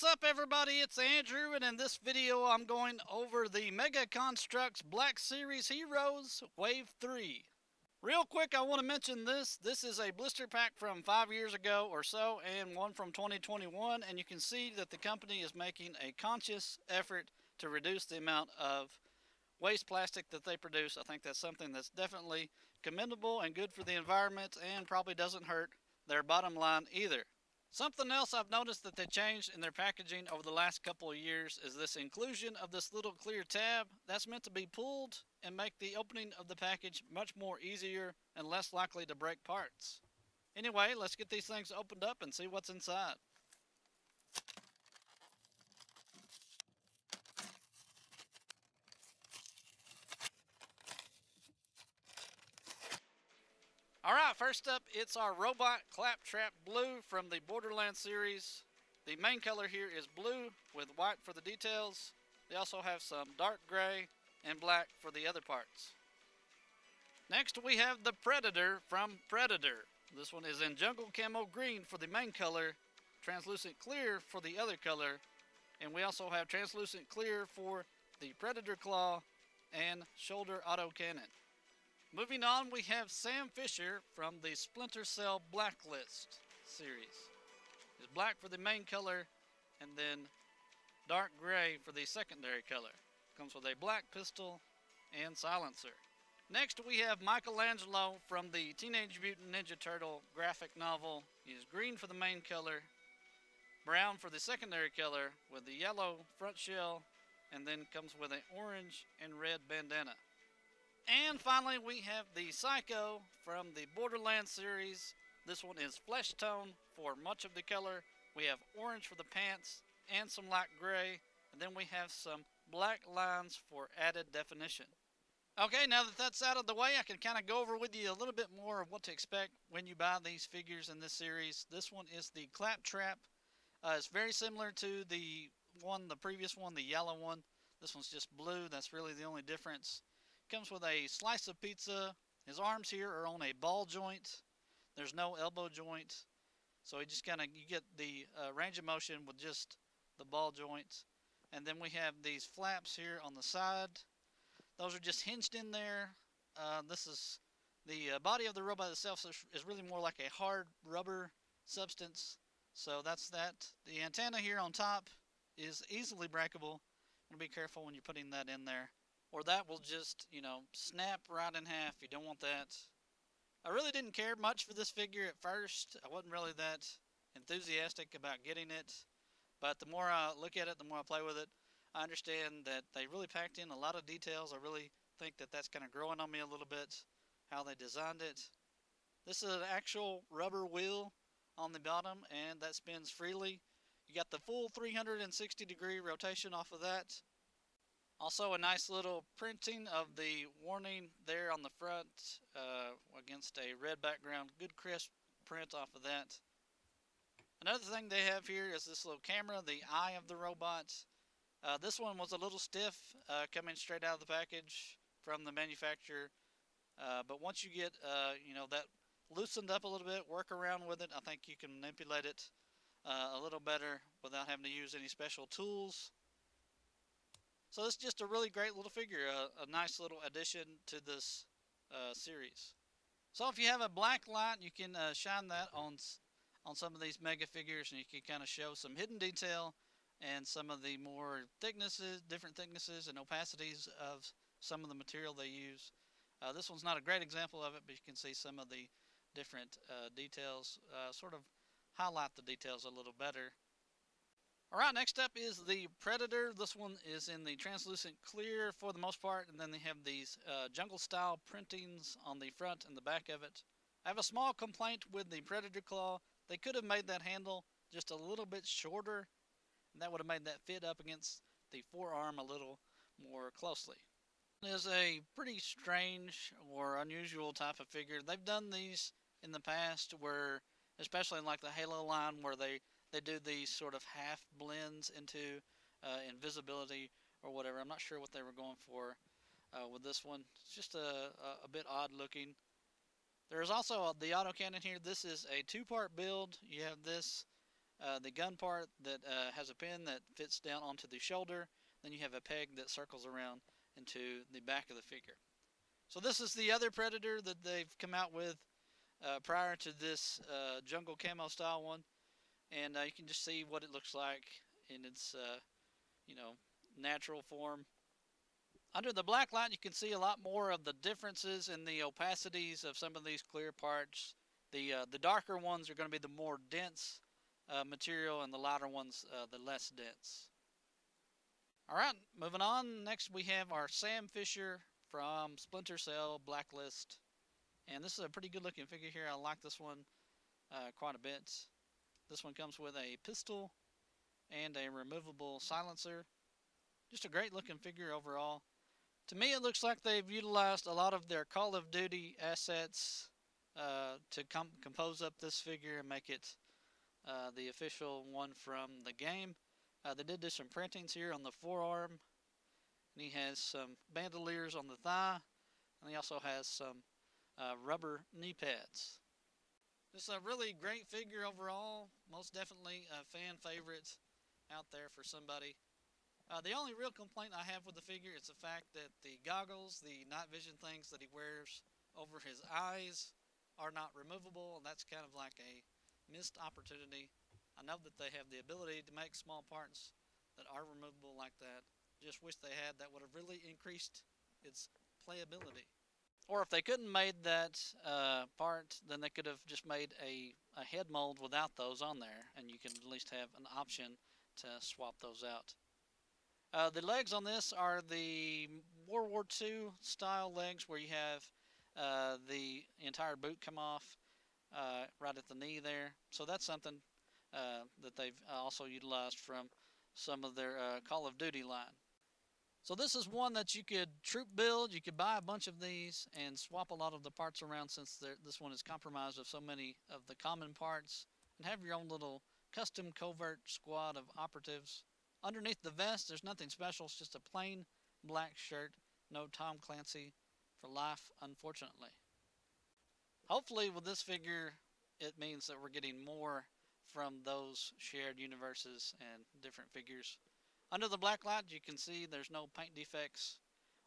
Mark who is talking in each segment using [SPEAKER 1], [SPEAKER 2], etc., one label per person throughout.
[SPEAKER 1] What's up everybody, it's Andrew, and in this video I'm going over the Mega Construx Black Series Heroes Wave 3. Real quick, I want to mention this. This is a blister pack from 5 years ago or so, and one from 2021, and you can see that the company is making a conscious effort to reduce the amount of waste plastic that they produce. I think that's something that's definitely commendable and good for the environment, and probably doesn't hurt their bottom line either. Something else I've noticed that they changed in their packaging over the last couple of years is this inclusion of this little clear tab that's meant to be pulled and make the opening of the package much more easier and less likely to break parts. Anyway, let's get these things opened up and see what's inside. Alright, first up, it's our Robot Claptrap Blue from the Borderlands series. The main color here is blue with white for the details. They also have some dark gray and black for the other parts. Next we have the Predator from Predator. This one is in jungle camo green for the main color, translucent clear for the other color, and we also have translucent clear for the Predator claw and shoulder autocannon. Moving on, we have Sam Fisher from the Splinter Cell Blacklist series. It's black for the main color and then dark gray for the secondary color. Comes with a black pistol and silencer. Next we have Michelangelo from the Teenage Mutant Ninja Turtle graphic novel. He is green for the main color, brown for the secondary color with the yellow front shell, and then comes with an orange and red bandana. And finally we have the Psycho from the Borderlands series. This one is flesh tone for much of the color. We have orange for the pants and some light gray, and then we have some black lines for added definition. Okay, now that that's out of the way, I can kind of go over with you a little bit more of what to expect when you buy these figures in this series. This one is the Claptrap. It's very similar to the previous one, the yellow one. This one's just blue. That's really the only difference. Comes with a slice of pizza. His arms here are on a ball joint. There's no elbow joint, so you get the range of motion with just the ball joint. And then we have these flaps here on the side. Those are just hinged in there. This is the body of the robot itself is really more like a hard rubber substance. So that's that. The antenna here on top is easily breakable. Be careful when you're putting that in there, or that will just, snap right in half. You don't want that. I really didn't care much for this figure at first. I wasn't really that enthusiastic about getting it, but the more I look at it, the more I play with it, I understand that they really packed in a lot of details. I really think that that's kind of growing on me a little bit, how they designed it. This is an actual rubber wheel on the bottom, and that spins freely. You got the full 360 degree rotation off of that. Also a nice little printing of the warning there on the front against a red background. Good crisp print off of that. Another thing they have here is this little camera, the eye of the robot. This one was a little stiff coming straight out of the package from the manufacturer. But once you get that loosened up a little bit, work around with it, I think you can manipulate it a little better without having to use any special tools. So this is just a really great little figure, a nice little addition to this series. So if you have a black light, you can shine that on some of these mega figures, and you can kind of show some hidden detail and some of the more different thicknesses and opacities of some of the material they use. This one's not a great example of it, but you can see some of the different details, sort of highlight the details a little better. Alright, next up is the Predator. This one is in the translucent clear for the most part, and then they have these jungle style printings on the front and the back of it. I have a small complaint with the Predator claw. They could have made that handle just a little bit shorter, and that would have made that fit up against the forearm a little more closely. It is a pretty strange or unusual type of figure. They've done these in the past where, especially in like the Halo line, where they do these sort of half blends into invisibility or whatever. I'm not sure what they were going for with this one. It's just a bit odd looking. There's also the autocannon here. This is a two-part build. You have this the gun part that has a pin that fits down onto the shoulder. Then you have a peg that circles around into the back of the figure. So this is the other Predator that they've come out with prior to this jungle camo style one, and you can just see what it looks like in its natural form. Under the black light, you can see a lot more of the differences in the opacities of some of these clear parts. The darker ones are going to be the more dense material, and the lighter ones the less dense. Alright, moving on. Next we have our Sam Fisher from Splinter Cell Blacklist. And this is a pretty good looking figure here. I like this one quite a bit. This one comes with a pistol and a removable silencer. Just a great looking figure overall. To me, it looks like they've utilized a lot of their Call of Duty assets to compose up this figure and make it the official one from the game. They did do some printings here on the forearm, and he has some bandoliers on the thigh, and he also has some rubber knee pads. Just a really great figure overall. Most definitely a fan favorite out there for somebody. The only real complaint I have with the figure is the fact that the goggles, the night vision things that he wears over his eyes are not removable, and that's kind of like a missed opportunity. I know that they have the ability to make small parts that are removable like that. Just wish they had. That would have really increased its playability. Or if they couldn't made that part, then they could have just made a head mold without those on there, and you can at least have an option to swap those out. The legs on this are the World War II style legs, where you have the entire boot come off right at the knee there. So that's something that they've also utilized from some of their Call of Duty line. So this is one that you could troop build. You could buy a bunch of these and swap a lot of the parts around, since this one is compromised of so many of the common parts, and have your own little custom covert squad of operatives. Underneath the vest, there's nothing special. It's just a plain black shirt. No Tom Clancy for life, unfortunately. Hopefully with this figure, it means that we're getting more from those shared universes and different figures. Under the black light, you can see there's no paint defects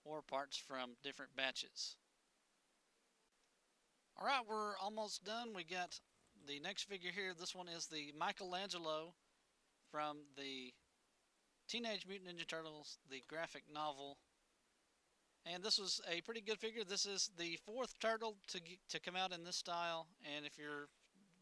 [SPEAKER 1] or parts from different batches. Alright, we're almost done. We got the next figure here. This one is the Michelangelo from the Teenage Mutant Ninja Turtles, the graphic novel. And this was a pretty good figure. This is the 4th turtle to come out in this style, and if you've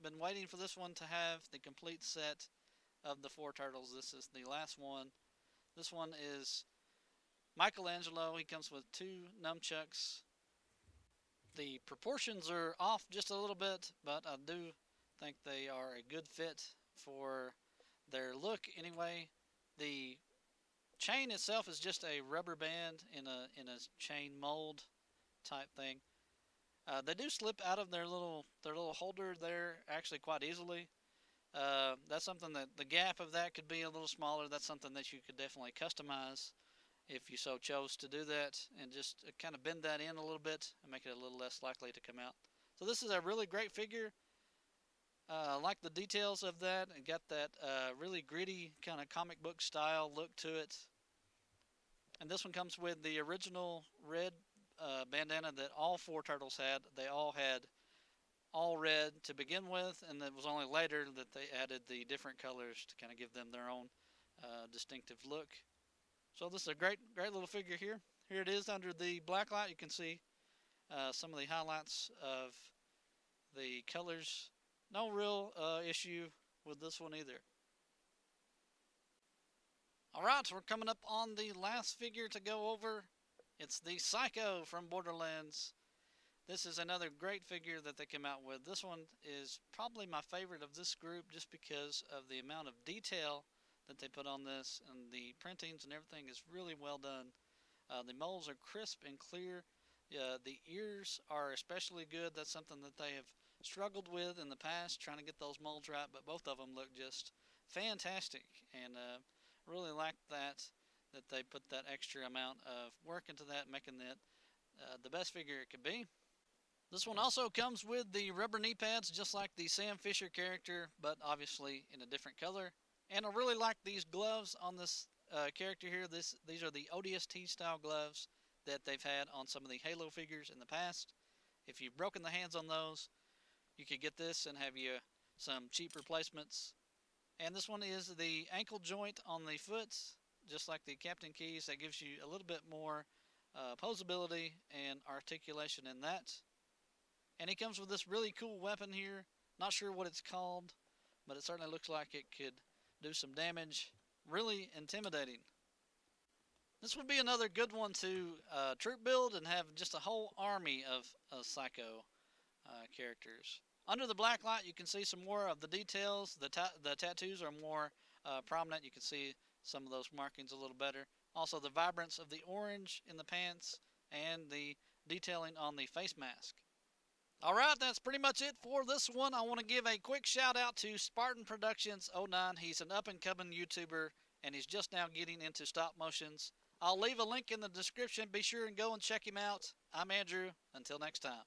[SPEAKER 1] been waiting for this one to have the complete set of the 4 turtles, this is the last one. This one is Michelangelo. He comes with 2 nunchucks. The proportions are off just a little bit, but I do think they are a good fit for their look anyway. The chain itself is just a rubber band in a chain mold type thing. They do slip out of their little holder there actually quite easily. That's something that the gap of that could be a little smaller. That's something that you could definitely customize if you so chose to do that, and just kind of bend that in a little bit and make it a little less likely to come out. So this is a really great figure. I like the details of that, and got that really gritty kind of comic book style look to it. And this one comes with the original red bandana that all 4 turtles had. They all had all red to begin with, and it was only later that they added the different colors to kind of give them their own distinctive look. So this is a great little figure here. Here it is under the black light. You can see some of the highlights of the colors. No real issue with this one either. Alright, so we're coming up on the last figure to go over. It's the Psycho from Borderlands. This is another great figure that they came out with. This one is probably my favorite of this group, just because of the amount of detail that they put on this, and the printings and everything is really well done. The molds are crisp and clear. The ears are especially good. That's something that they have struggled with in the past, trying to get those molds right, but both of them look just fantastic, and really like that they put that extra amount of work into that, making that the best figure it could be. This one also comes with the rubber knee pads, just like the Sam Fisher character, but obviously in a different color. And I really like these gloves on this character here. These are the ODST style gloves that they've had on some of the Halo figures in the past. If you've broken the hands on those, you could get this and have you some cheap replacements. And this one is the ankle joint on the foot, just like the Captain Keys. That gives you a little bit more posability and articulation in that. And he comes with this really cool weapon here. Not sure what it's called, but it certainly looks like it could do some damage. Really intimidating. This would be another good one to troop build and have just a whole army of Psycho characters. Under the black light, you can see some more of the details. The tattoos are more prominent. You can see some of those markings a little better. Also, the vibrance of the orange in the pants and the detailing on the face mask. Alright, that's pretty much it for this one. I want to give a quick shout out to Spartan Productions 09. He's an up and coming YouTuber and he's just now getting into stop motions. I'll leave a link in the description. Be sure and go and check him out. I'm Andrew. Until next time.